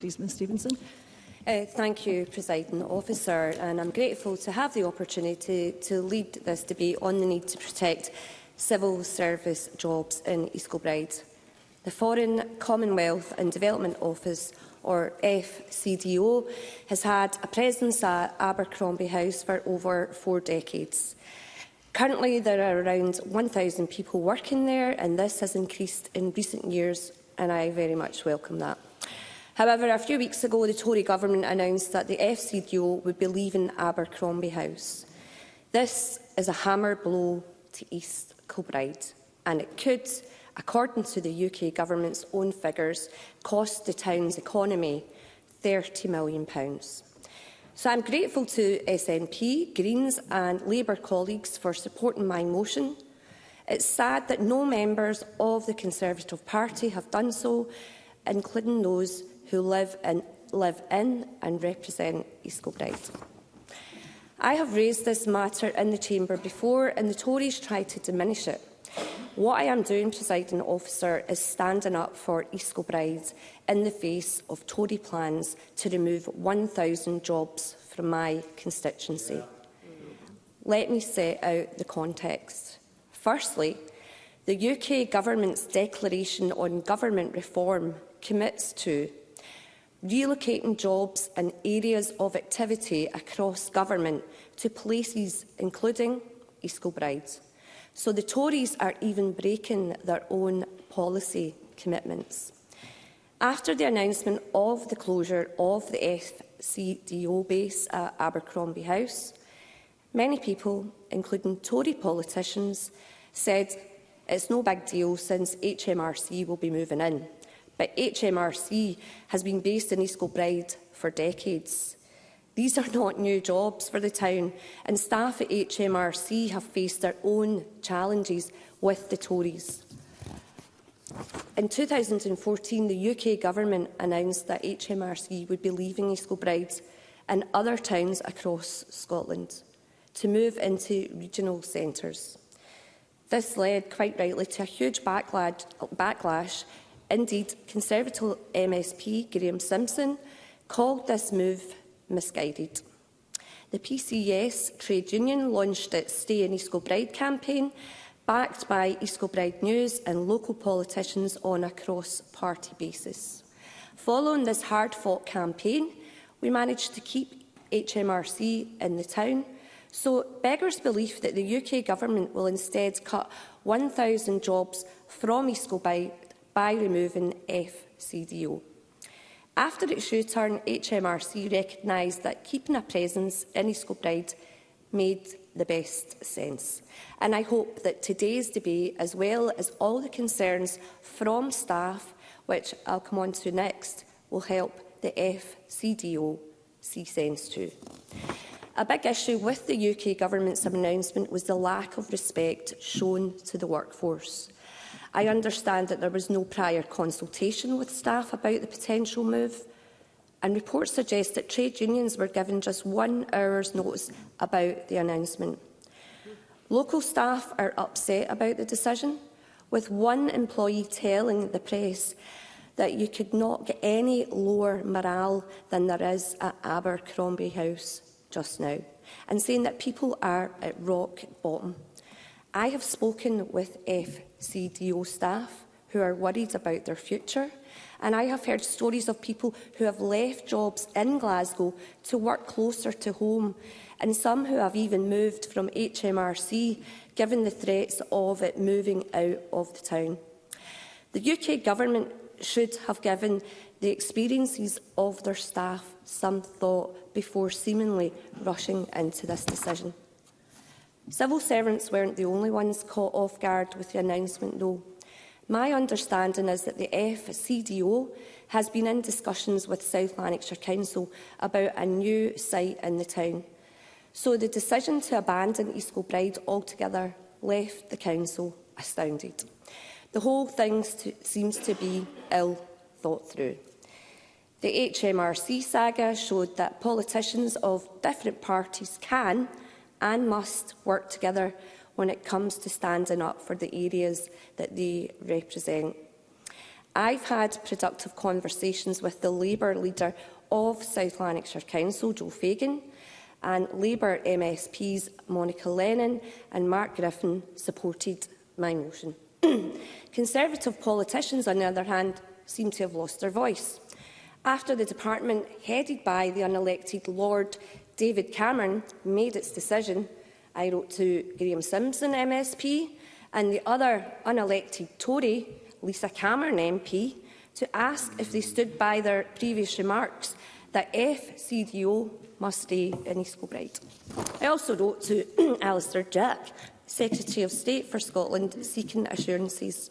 Please, Ms Stevenson. Thank you, Presiding Officer, and I'm grateful to have the opportunity to lead this debate on the need to protect civil service jobs in East Kilbride. The Foreign, Commonwealth and Development Office, or FCDO, has had a presence at Abercrombie House for over 4 decades. Currently, there are around 1,000 people working there, and this has increased in recent years, and I very much welcome that. However, a few weeks ago, the Tory government announced that the FCDO would be leaving Abercrombie House. This is a hammer blow to East Kilbride, and it could, according to the UK government's own figures, cost the town's economy £30 million. So I'm grateful to SNP, Greens and Labour colleagues for supporting my motion. It's sad that no members of the Conservative Party have done so, including those who live in and represent East Kilbride. I have raised this matter in the Chamber before, and the Tories tried to diminish it. What I am doing, Presiding Officer, is standing up for East Kilbride in the face of Tory plans to remove 1,000 jobs from my constituency. Let me set out the context. Firstly, the UK Government's declaration on government reform commits to relocating jobs and areas of activity across government to places including East Kilbride. So the Tories are even breaking their own policy commitments. After the announcement of the closure of the FCDO base at Abercrombie House, many people, including Tory politicians, said it's no big deal since HMRC will be moving in. But HMRC has been based in East Kilbride for decades. These are not new jobs for the town, and staff at HMRC have faced their own challenges with the Tories. In 2014, the UK Government announced that HMRC would be leaving East Kilbride and other towns across Scotland to move into regional centres. This led, quite rightly, to a huge backlash. Indeed, Conservative MSP Graham Simpson called this move misguided. The PCS trade union launched its Stay in East Kilbride campaign, backed by East Kilbride News and local politicians on a cross-party basis. Following this hard-fought campaign, we managed to keep HMRC in the town, so it beggars belief that the UK Government will instead cut 1,000 jobs from East Kilbride by removing FCDO. After its U-turn, HMRC recognised that keeping a presence in East Kilbride made the best sense. And I hope that today's debate, as well as all the concerns from staff, which I'll come on to next, will help the FCDO see sense too. A big issue with the UK Government's announcement was the lack of respect shown to the workforce. I understand that there was no prior consultation with staff about the potential move, and reports suggest that trade unions were given just 1 hour's notice about the announcement. Local staff are upset about the decision, with one employee telling the press that you could not get any lower morale than there is at Abercrombie House just now, and saying that people are at rock bottom. I have spoken with FCDO staff who are worried about their future, and I have heard stories of people who have left jobs in Glasgow to work closer to home, and some who have even moved from HMRC, given the threats of it moving out of the town. The UK Government should have given the experiences of their staff some thought before seemingly rushing into this decision. Civil servants weren't the only ones caught off guard with the announcement, though. My understanding is that the FCDO has been in discussions with South Lanarkshire Council about a new site in the town. So the decision to abandon East Kilbride altogether left the council astounded. The whole thing seems to be ill thought through. The HMRC saga showed that politicians of different parties can and must work together when it comes to standing up for the areas that they represent. I've had productive conversations with the Labour leader of South Lanarkshire Council, Joe Fagan, and Labour MSPs Monica Lennon and Mark Griffin supported my motion. Conservative politicians, on the other hand, seem to have lost their voice. After the department, headed by the unelected Lord David Cameron, made its decision, I wrote to Graham Simpson MSP and the other unelected Tory, Lisa Cameron MP, to ask if they stood by their previous remarks that FCDO must stay in East Kilbride. I also wrote to Alistair Jack, Secretary of State for Scotland, seeking assurances.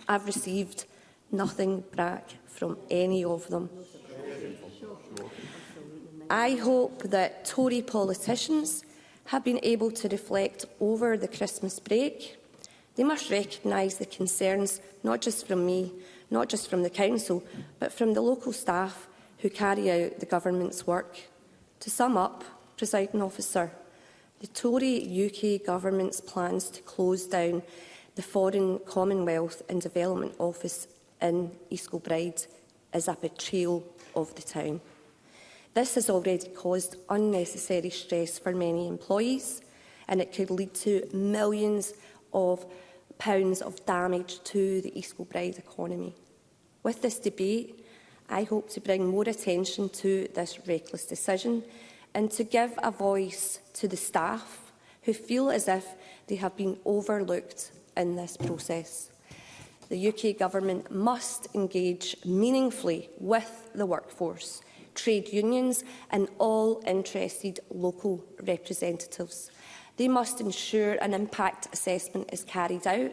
I've received nothing back from any of them. I hope that Tory politicians have been able to reflect over the Christmas break. They must recognise the concerns, not just from me, not just from the Council, but from the local staff who carry out the Government's work. To sum up, Presiding Officer, the Tory UK Government's plans to close down the Foreign Commonwealth and Development Office in East Kilbride is a betrayal of the town. This has already caused unnecessary stress for many employees, and it could lead to millions of pounds of damage to the East Kilbride economy. With this debate, I hope to bring more attention to this reckless decision and to give a voice to the staff who feel as if they have been overlooked in this process. The UK Government must engage meaningfully with the workforce, trade unions and all interested local representatives. They must ensure an impact assessment is carried out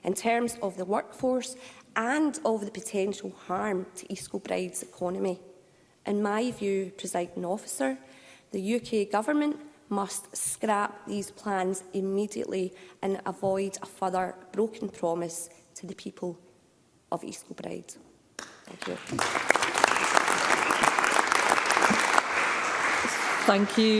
in terms of the workforce and of the potential harm to East Kilbride's economy. In my view, Presiding Officer, the UK Government must scrap these plans immediately and avoid a further broken promise to the people of East Kilbride. Thank you. Thank you.